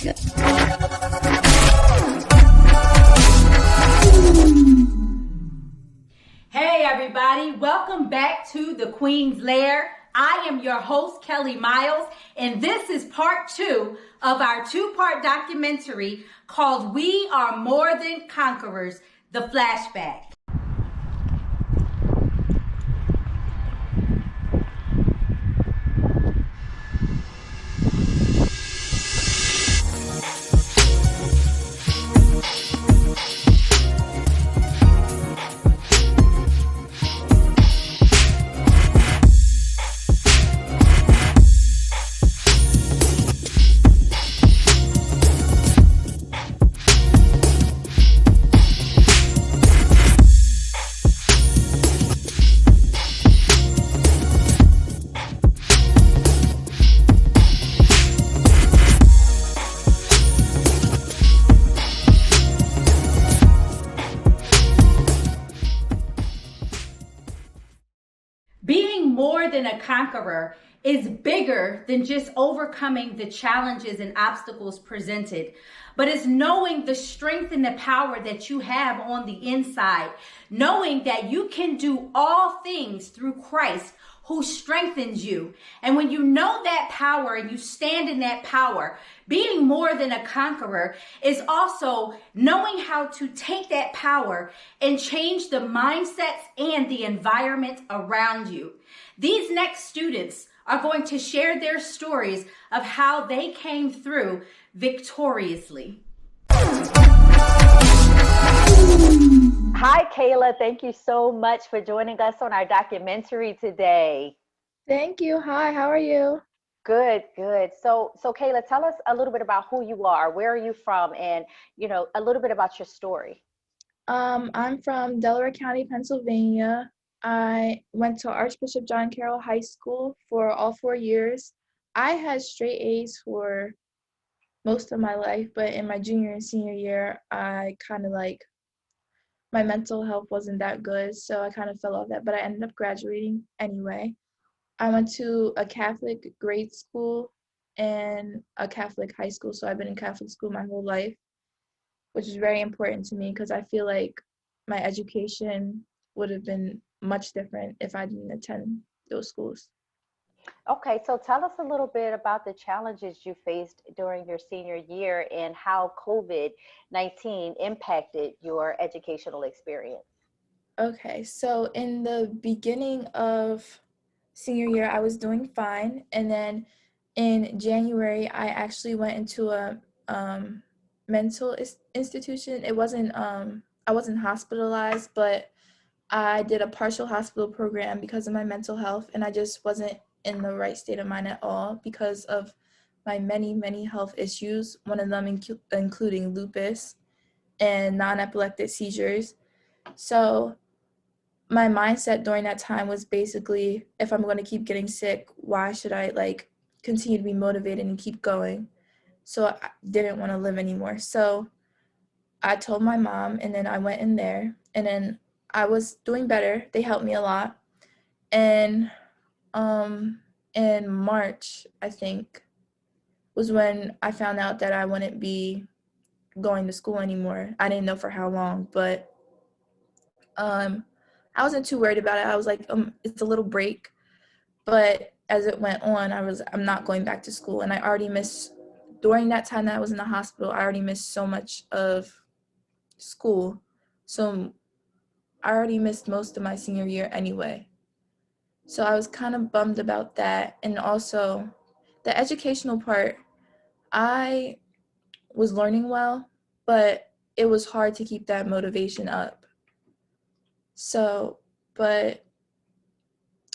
Vega. Hey everybody, welcome back to the Queens Lair. I am your host, Kellie Miles, and this is part 2 of our 2-part documentary called We Are More Than Conquerors, the Flashback. Being more than a conqueror is bigger than just overcoming the challenges and obstacles presented, but it's knowing the strength and the power that you have on the inside, knowing that you can do all things through Christ who strengthens you. And when you know that power and you stand in that power, being more than a conqueror is also knowing how to take that power and change the mindsets and the environment around you. These next students are going to share their stories of how they came through victoriously. Hi, Kayla. Thank you so much for joining us on our documentary today. Thank you. Hi, how are you? Good, good. So Kayla, tell us a little bit about who you are, where are you from, and a little bit about your story. I'm from Delaware County, Pennsylvania. I went to Archbishop John Carroll High School for all 4 years. I had straight A's for most of my life, but in my junior and senior year, I kind of my mental health wasn't that good, so I kind of fell off that, but I ended up graduating anyway. I went to a Catholic grade school and a Catholic high school, so I've been in Catholic school my whole life, which is very important to me because I feel like my education would have been much different if I didn't attend those schools. Okay, so tell us a little bit about the challenges you faced during your senior year and how COVID-19 impacted your educational experience. Okay, so in the beginning of senior year, I was doing fine. And then in January, I actually went into a mental institution. It wasn't, I wasn't hospitalized, but I did a partial hospital program because of my mental health. And I just wasn't in the right state of mind at all because of my many health issues, one of them including lupus and non-epileptic seizures. So my mindset during that time was basically, if I'm going to keep getting sick, why should I continue to be motivated and keep going? So I didn't want to live anymore. So I told my mom, and then I went in there, and then I was doing better. They helped me a lot. And in March, I think, was when I found out that I wouldn't be going to school anymore. I didn't know for how long, but I wasn't too worried about it. I was like, it's a little break. But as it went on, I'm not going back to school. And I already missed, during that time that I was in the hospital, I already missed so much of school. So I already missed most of my senior year anyway. So I was kind of bummed about that. And also the educational part, I was learning well, but it was hard to keep that motivation up. So, but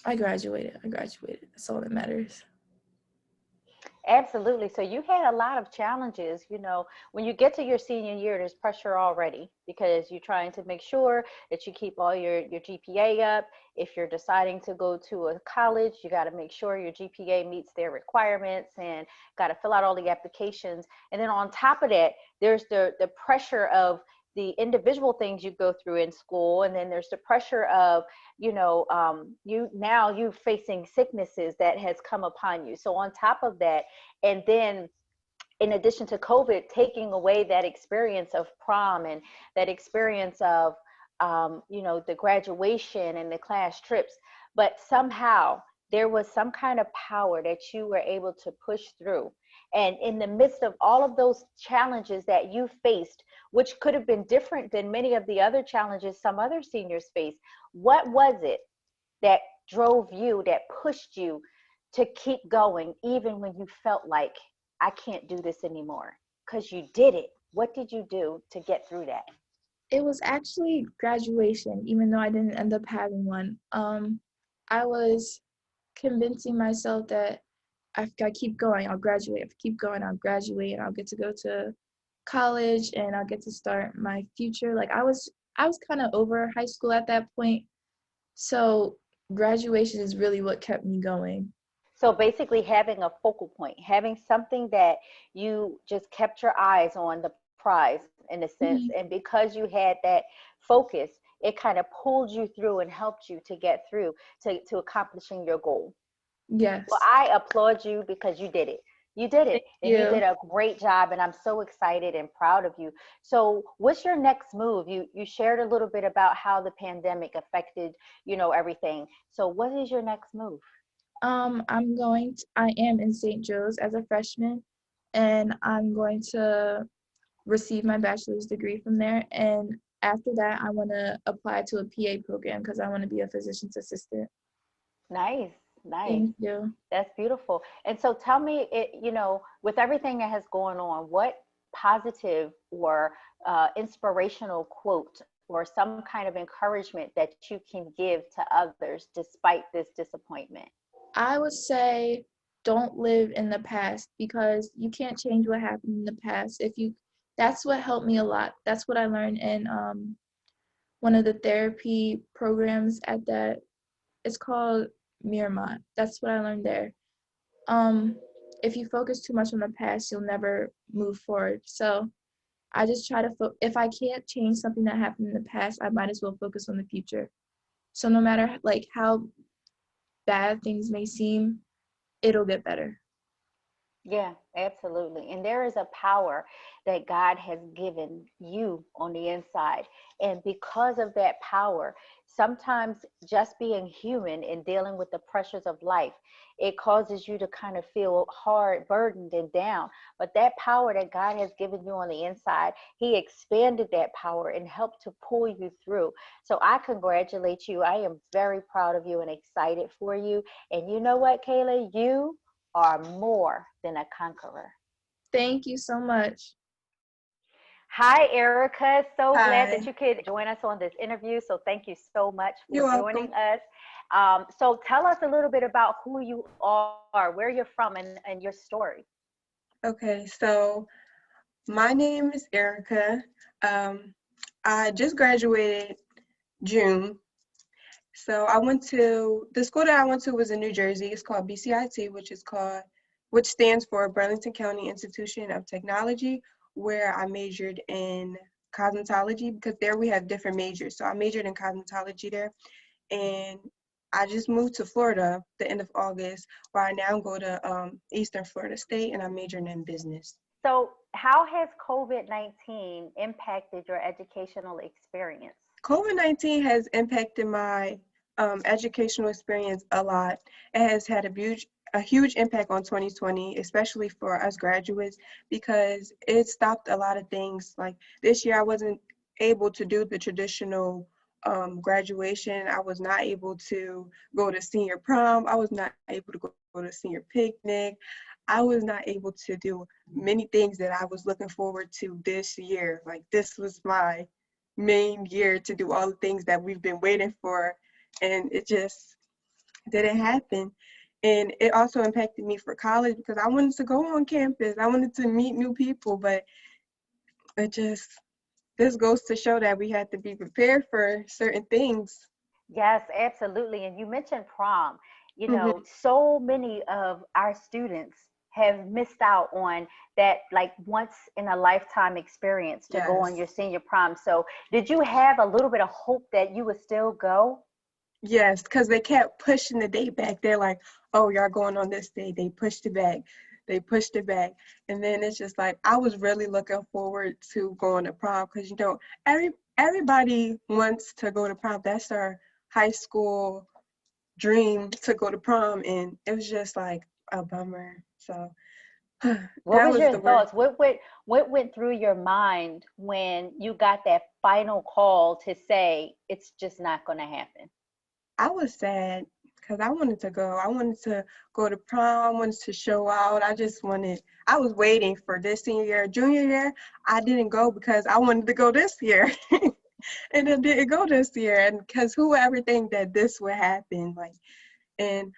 I graduated. That's all that matters. Absolutely. So you had a lot of challenges. When you get to your senior year, there's pressure already because you're trying to make sure that you keep all your GPA up. If you're deciding to go to a college, you got to make sure your GPA meets their requirements and got to fill out all the applications. And then on top of that, there's the pressure of the individual things you go through in school, and then there's the pressure of you facing sicknesses that has come upon you. So on top of that, and then in addition to COVID taking away that experience of prom and that experience of, the graduation and the class trips, but somehow there was some kind of power that you were able to push through. And in the midst of all of those challenges that you faced, which could have been different than many of the other challenges some other seniors faced, what was it that drove you, that pushed you to keep going, even when you felt like, I can't do this anymore? Because you did it. What did you do to get through that? It was actually graduation, even though I didn't end up having one. I was convincing myself that if I keep going, I'll graduate. If I keep going, I'll graduate, and I'll get to go to college, and I'll get to start my future. Like I was kind of over high school at that point, so graduation is really what kept me going. So basically having a focal point, having something that you just kept your eyes on, the prize in a sense. Mhm. And because you had that focus, it kind of pulled you through and helped you to get through to accomplishing your goal. Well, Yes. I applaud you because you did it. You did it, Thank and you you. did a great job, and I'm so excited and proud of you. So what's your next move? You shared a little bit about how the pandemic affected, everything. So what is your next move? I am in St. Joe's as a freshman, and I'm going to receive my bachelor's degree from there. And after that, I want to apply to a PA program because I want to be a physician's assistant. Nice, nice. Thank you. That's beautiful. And so tell me, with everything that has going on, what positive or inspirational quote or some kind of encouragement that you can give to others despite this disappointment? I would say don't live in the past because you can't change what happened in the past. That's what helped me a lot. That's what I learned in one of the therapy programs at that. It's called Miramont. That's what I learned there. Um, if you focus too much on the past, you'll never move forward. So I just try to if I can't change something that happened in the past, I might as well focus on the future. So no matter like how bad things may seem, it'll get better. Yeah, absolutely. And there is a power that God has given you on the inside. And because of that power, sometimes just being human and dealing with the pressures of life, it causes you to kind of feel hard, burdened, and down. But that power that God has given you on the inside, He expanded that power and helped to pull you through. So I congratulate you. I am very proud of you and excited for you. And you know what, Kayla? You are more than a conqueror. Thank you so much. Hi, Ericka. So glad that Hi, you could join us on this interview. So thank you so much for you're welcome. joining us. So tell us a little bit about who you are, where you're from, and your story. Okay, so my name is Erica. Um, I just graduated June. So I went to the school that I went to was in New Jersey. It's called BCIT, which stands for Burlington County Institution of Technology, where I majored in cosmetology because there we have different majors. So I majored in cosmetology there, and I just moved to Florida the end of August, where I now go to Eastern Florida State, and I'm majoring in business. So, how has COVID-19 impacted your educational experience? COVID-19 has impacted my educational experience a lot. It has had a huge impact on 2020, especially for us graduates, because it stopped a lot of things. Like this year, I wasn't able to do the traditional graduation. I was not able to go to senior prom. I was not able to go to senior picnic. I was not able to do many things that I was looking forward to this year. Like this was my main year to do all the things that we've been waiting for, and it just didn't happen. And it also impacted me for college because I wanted to go on campus. I wanted to meet new people, but it just, this goes to show that we had to be prepared for certain things. Yes, absolutely. And you mentioned prom. Hmm. So many of our students have missed out on that, like once in a lifetime experience to go on Yes. your senior prom. So, did you have a little bit of hope that you would still go? Yes, because they kept pushing the date back. They're like, oh, y'all going on this day. They pushed it back. they pushed it back. And then it's just like, I was really looking forward to going to prom because, everybody wants to go to prom. That's our high school dream, to go to prom. And it was just like a bummer. So What that was was your the worst. thoughts? What went through your mind when you got that final call to say it's just not going to happen? I was sad because I wanted to go. I wanted to go to prom. I wanted to show out. I was waiting for this senior year. Junior year, I didn't go because I wanted to go this year. And it didn't go this year. And because who would ever think that this would happen? And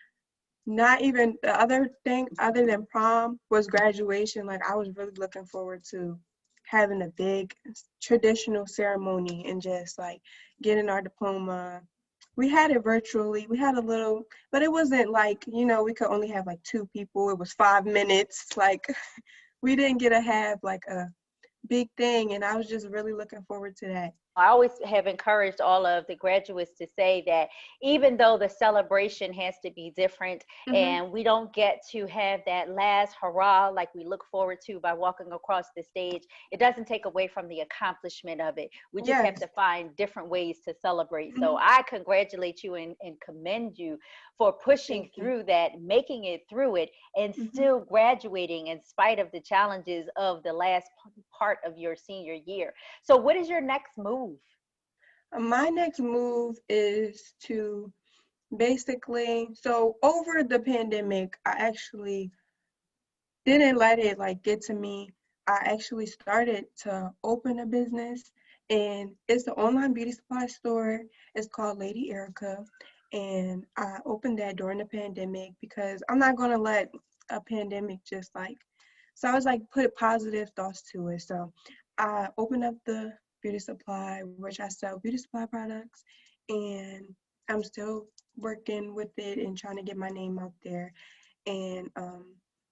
not even the other thing other than prom was graduation. Like, I was really looking forward to having a big traditional ceremony and just like getting our diploma. We had it virtually. We had a little, but it wasn't like, we could only have like 2 people. It was 5 minutes. Like, we didn't get to have like a big thing. And I was just really looking forward to that. I always have encouraged all of the graduates to say that even though the celebration has to be different Mm-hmm. and we don't get to have that last hurrah like we look forward to by walking across the stage, it doesn't take away from the accomplishment of it. We just have Yes. to find different ways to celebrate. So Mm-hmm. I congratulate you and commend you for pushing Thank you. through that, making it through it, and Mm-hmm. still graduating in spite of the challenges of the last part of your senior year. So what is your next move? My next move is to basically, so over the pandemic, I actually didn't let it like get to me. I actually started to open a business, and it's an online beauty supply store. It's called Lady Ericka, and I opened that during the pandemic because I'm not gonna let a pandemic just like. So I was like put positive thoughts to it. So I opened up the beauty supply, which I sell beauty supply products, and I'm still working with it and trying to get my name out there. And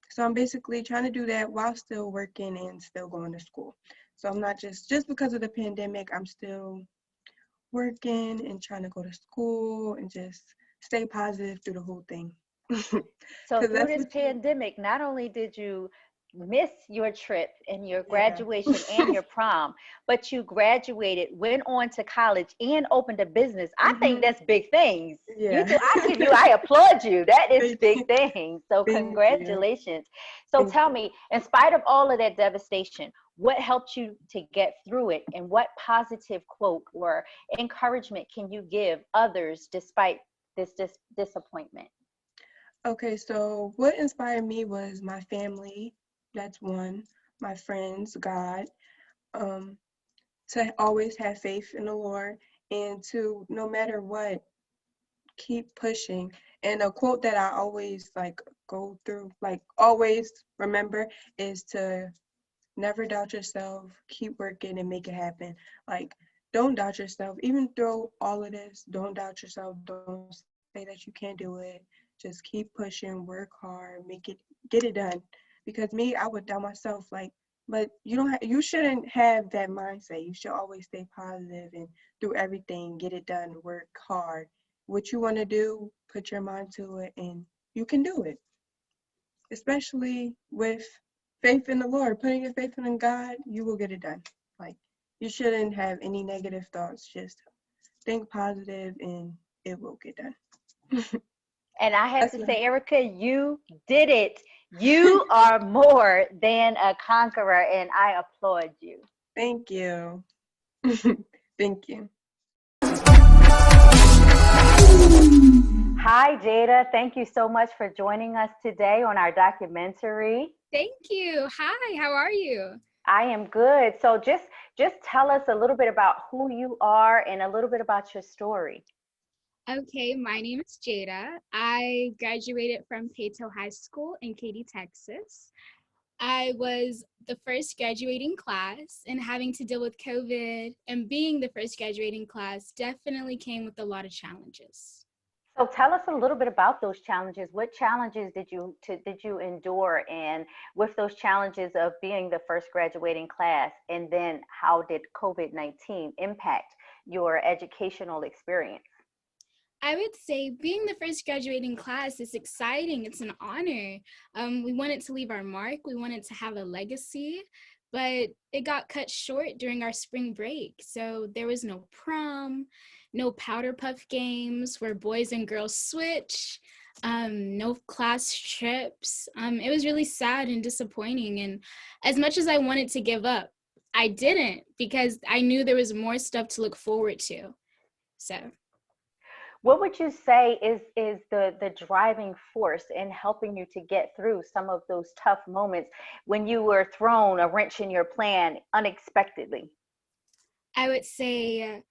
so I'm basically trying to do that while still working and still going to school. So I'm not just because of the pandemic, I'm still working and trying to go to school and just stay positive through the whole thing. So Because through that's this what you, pandemic, not only did you miss your trip and your yeah. graduation and your prom, but you graduated, went on to college, and opened a business. I think Hmm. that's big things. You Yeah. do. I applaud you. That is Thank big you. things. So Thank you. congratulations. So Thank tell you. me, in spite of all of that devastation, what helped you to get through it, and what positive quote or encouragement can you give others despite this disappointment? Okay, so what inspired me was my family. That's one. My friends, God. Um, to always have faith in the Lord and to no matter what, keep pushing. And a quote that I always like go through, like always remember, is to never doubt yourself, keep working and make it happen. Like, don't doubt yourself. Even through all of this, don't doubt yourself. Don't say that you can't do it. Just keep pushing, work hard, get it done. Because me, I would doubt myself, like, but you shouldn't have that mindset. You should always stay positive and through everything, get it done, work hard. What you want to do, put your mind to it and you can do it. Especially with faith in the Lord, putting your faith in God, you will get it done. Like, you shouldn't have any negative thoughts. Just think positive and it will get done. And I have That's to what say, Ericka, you did it. You are more than a conqueror, and I applaud you. thank you. Thank you. Hi, Jada. Thank you so much for joining us today on our documentary. Thank you. Hi, how are you? I am good. So just tell us a little bit about who you are and a little bit about your story. Okay, my name is Jada. I graduated from Payto High School in Katy, Texas. I was the first graduating class, and having to deal with COVID and being the first graduating class definitely came with a lot of challenges. So tell us a little bit about those challenges. What challenges did you endure, and with those challenges of being the first graduating class, and then how did COVID-19 impact your educational experience? I would say being the first graduating class is exciting. It's an honor. We wanted to leave our mark. We wanted to have a legacy, but it got cut short during our spring break. So there was no prom, no powder puff games where boys and girls switch, no class trips. It was really sad and disappointing. And as much as I wanted to give up, I didn't, because I knew there was more stuff to look forward to. So. What would you say is the driving force in helping you to get through some of those tough moments when you were thrown a wrench in your plan unexpectedly? I would say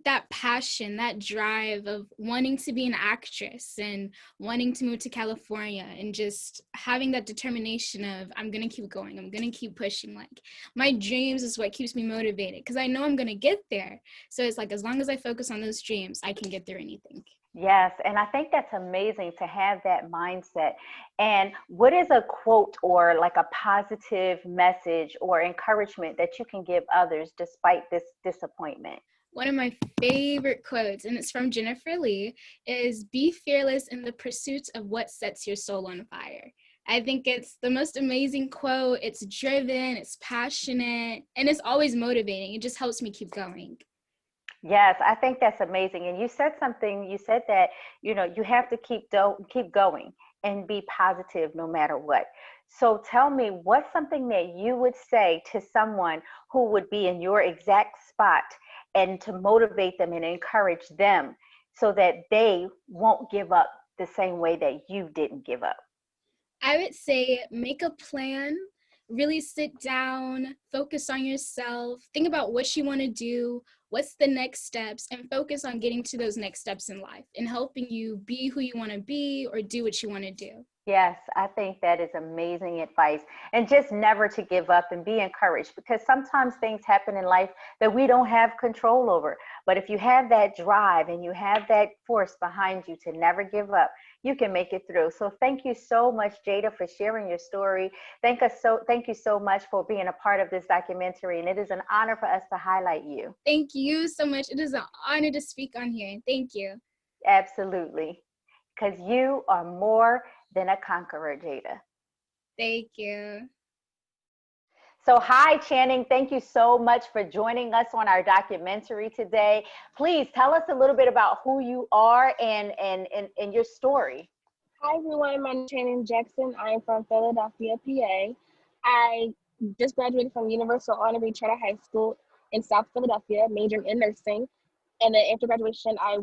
that passion, that drive of wanting to be an actress and wanting to move to California, and just having that determination of, I'm going to keep going, I'm going to keep pushing. Like, my dreams is what keeps me motivated, because I know I'm going to get there. So it's like, as long as I focus on those dreams, I can get through anything. Yes, and I think that's amazing to have that mindset. And what is a quote or like a positive message or encouragement that you can give others despite this disappointment? One of my favorite quotes, and it's from Jennifer Lee, is "Be fearless in the pursuit of what sets your soul on fire." I think it's the most amazing quote. It's driven, it's passionate, and it's always motivating. It just helps me keep going. Yes, I think that's amazing. And you said something, you said that, you have to keep going and be positive no matter what. So tell me, what's something that you would say to someone who would be in your exact spot, and to motivate them and encourage them so that they won't give up the same way that you didn't give up? I would say make a plan, really sit down, focus on yourself, think about what you want to do, what's the next steps, and focus on getting to those next steps in life and helping you be who you want to be or do what you want to do. Yes, I think that is amazing advice. And just never to give up and be encouraged, because sometimes things happen in life that we don't have control over. But if you have that drive and you have that force behind you to never give up, you can make it through. So thank you so much, Jada, for sharing your story. Thank you so much for being a part of this documentary. And it is an honor for us to highlight you. Thank you so much. It is an honor to speak on here. Thank you. Absolutely. Because you are more than a conqueror, Jada. Thank you. So hi, Channing. Thank you so much for joining us on our documentary today. Please tell us a little bit about who you are and your story. Hi, everyone. My name is Channing Jackson. I am from Philadelphia, PA. I just graduated from Universal Honor Reed Charter High School in South Philadelphia, majoring in nursing. And then after graduation, I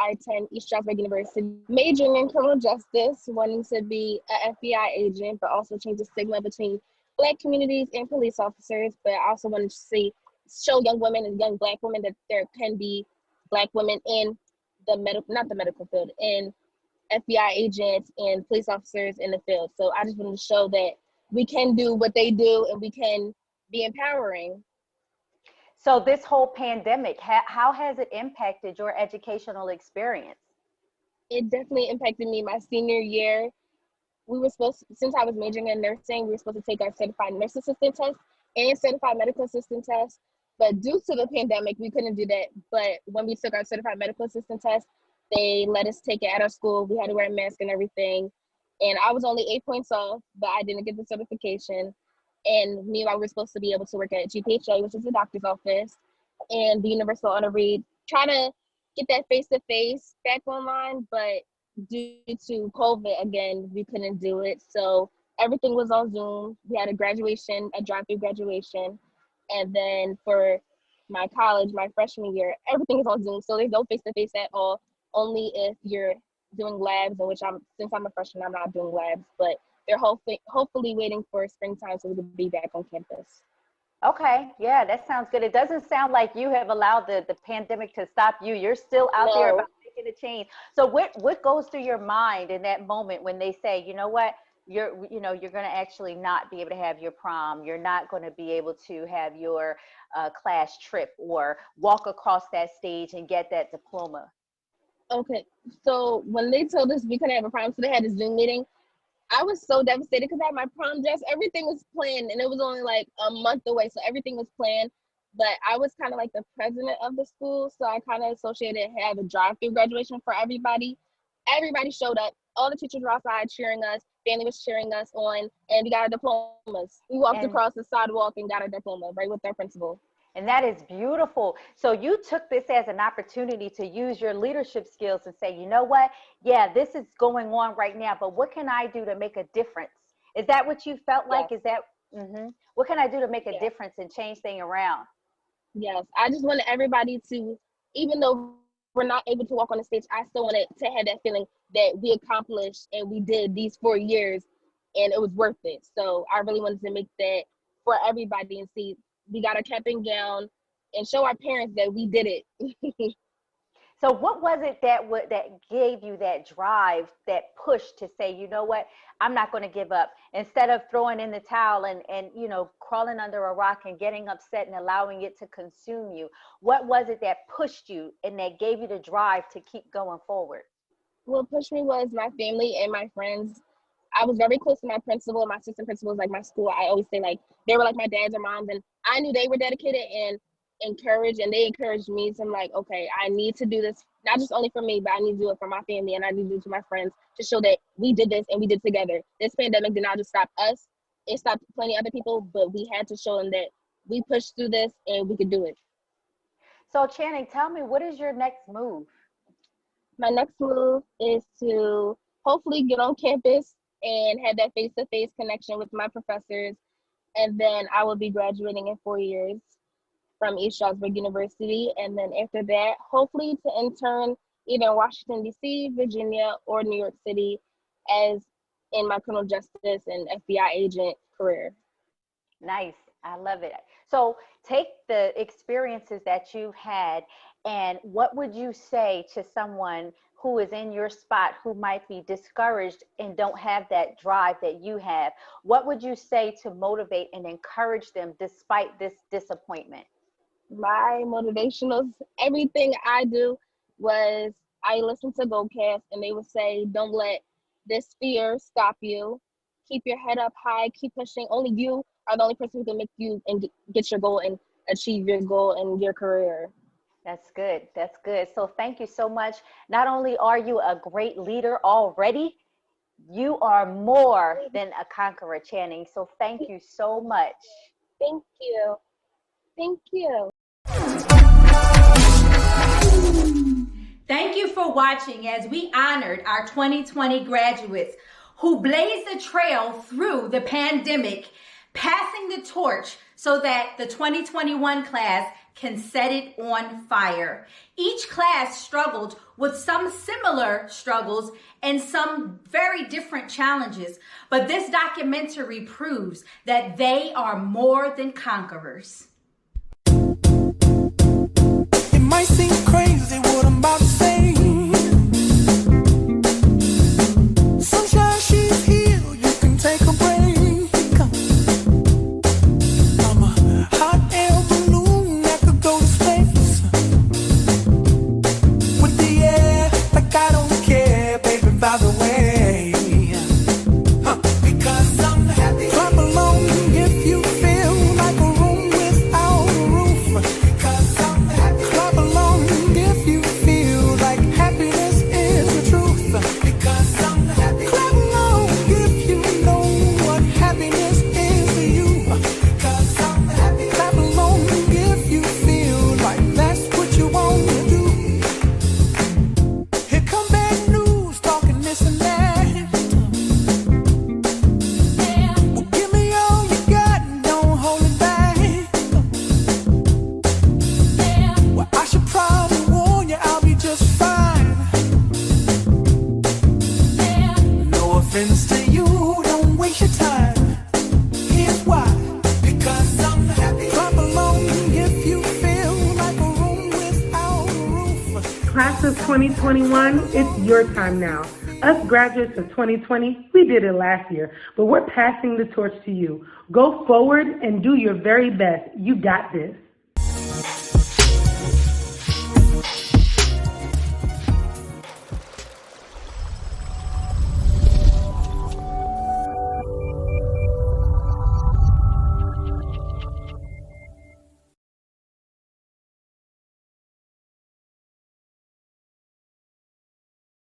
attend East Stroudsburg University, majoring in criminal justice, wanting to be an FBI agent, but also change the stigma between Black communities and police officers. But I also wanted to show young women and young Black women that there can be Black women in the not the medical field, in FBI agents and police officers in the field. So I just wanted to show that we can do what they do and we can be empowering. So this whole pandemic, how has it impacted your educational experience? It definitely impacted me my senior year. We were since I was majoring in nursing, we were supposed to take our certified nurse assistant test and certified medical assistant test. But due to the pandemic, we couldn't do that. But when we took our certified medical assistant test, they let us take it at our school. We had to wear a mask and everything. And I was only 8 points off, but I didn't get the certification. And meanwhile, we were supposed to be able to work at GPHA, which is the doctor's office, and the Universal Honor Reed, try to get that face-to-face back online, but due to COVID, again, we couldn't do it. So everything was on Zoom. We had a drive-through graduation. And then for my college, my freshman year, everything is on Zoom. So there's no face-to-face at all, only if you're doing labs, in which since I'm a freshman, I'm not doing labs, but they're hopefully waiting for springtime so we can be back on campus. Okay, yeah, that sounds good. It doesn't sound like you have allowed the pandemic to stop you. You're still out there about making a change. So what goes through your mind in that moment when they say, you know what, you're going to actually not be able to have your prom, you're not going to be able to have your class trip or walk across that stage and get that diploma? Okay, so when they told us we couldn't have a prom, so they had a Zoom meeting, I was so devastated because I had my prom dress. Everything was planned, and it was only like a month away, so everything was planned. but I was kind of like the president of the school, so I kind of associated had a drive-through graduation for everybody. Everybody showed up. All the teachers were outside cheering us. Family was cheering us on, and we got our diplomas. We walked And across the sidewalk and got our diploma right with our principal. And that is beautiful. So you took this as an opportunity to use your leadership skills and say, you know what? Yeah, this is going on right now, but what can I do to make a difference? Is that what you felt like? Yes. Is that, what can I do to make a Yes. difference and change things around? Yes, I just wanted everybody to, even though we're not able to walk on the stage, I still wanted to have that feeling that we accomplished and we did these 4 years and it was worth it. So I really wanted to make that for everybody and see we got a cap and gown and show our parents that we did it. So what was it that gave you that drive, that push to say, you know what, I'm not going to give up, instead of throwing in the towel and crawling under a rock and getting upset and allowing it to consume you? What was it that pushed you and that gave you the drive to keep going forward? What pushed me was my family and my friends. I was very close to my principal. My assistant principal was like my school. I always say like they were like my dads or moms, and I knew they were dedicated and encouraged, and they encouraged me. So I'm like, okay, I need to do this, not just only for me, but I need to do it for my family, and I need to do it to my friends to show that we did this and we did together. This pandemic did not just stop us; it stopped plenty of other people, but we had to show them that we pushed through this and we could do it. So Channing, tell me, what is your next move? My next move is to hopefully get on campus and have that face-to-face connection with my professors. And then I will be graduating in 4 years from East Stroudsburg University. And then after that, hopefully to intern either in Washington, D.C., Virginia, or New York City as in my criminal justice and FBI agent career. Nice. I love it. So take the experiences that you've had, and what would you say to someone who is in your spot, who might be discouraged and don't have that drive that you have? What would you say to motivate and encourage them despite this disappointment? My motivationals, everything I do was I listen to GoCast, and they would say, don't let this fear stop you. Keep your head up high, keep pushing. Only you are the only person who can make you and get your goal and achieve your goal in your career. That's good. That's good. So thank you so much. Not only are you a great leader already, you are more than a conqueror, Channing. So thank you so much. Thank you. Thank you. Thank you for watching as we honored our 2020 graduates who blazed the trail through the pandemic, passing the torch so that the 2021 class can set it on fire. Each class struggled with some similar struggles and some very different challenges, but this documentary proves that they are more than conquerors. It might seem crazy what I'm about to say. Sunshine, she's here, you can take a break. I'm a hot air balloon that could go to space. With the air, like I don't care, baby, by the way. Because I'm happy. Clap along if you feel like a room without a roof. Because I'm happy. Clap along if you feel like happiness is the truth. Because I'm happy. Clap along if you know what happiness is to you. Because I'm happy. Clap along if you feel like that's what you want to do. Here come bad news, talking this and that. Well, give me all you got and don't hold it back. Well, I should probably warn you, I'll be just fine. No offense to you, don't waste your time. Here's why. Because I'm happy. Clap along if you feel like a room without a roof. Class of 2021, it's your time now. Us graduates of 2020, we did it last year, but we're passing the torch to you. Go forward and do your very best. You got this.